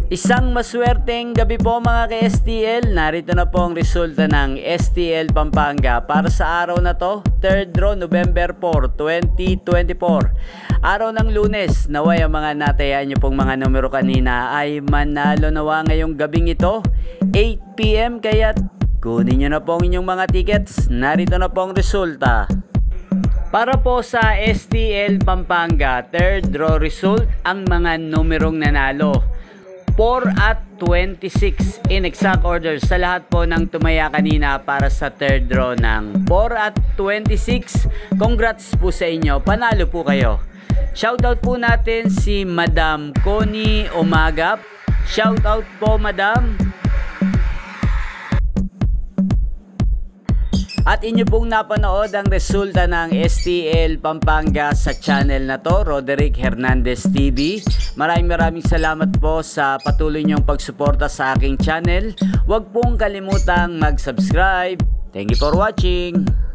Isang maswerteng gabi po mga ka-STL. Narito na po ang resulta ng STL Pampanga para sa araw na to, 3rd draw November 4, 2024. Araw ng Lunes, naway ang mga natayaan nyo pong mga numero kanina ay manalo nawa ngayong gabing ito, 8 PM, kaya kunin nyo na po ang inyong mga tickets. Narito na po ang resulta. Para po sa STL Pampanga, 3rd draw result, ang mga numerong nanalo 4 at 26 in exact order sa lahat po ng tumaya kanina para sa 3rd draw ng 4 at 26. Congrats po sa inyo, panalo po kayo. Shoutout po natin si Madam Connie Omagap. Shoutout po Madam. At inyo pong napanood ang resulta ng STL Pampanga sa channel na to, Roderick Hernandez TV. Maraming salamat po sa patuloy niyong pagsuporta sa aking channel. Huwag pong kalimutang mag-subscribe. Thank you for watching.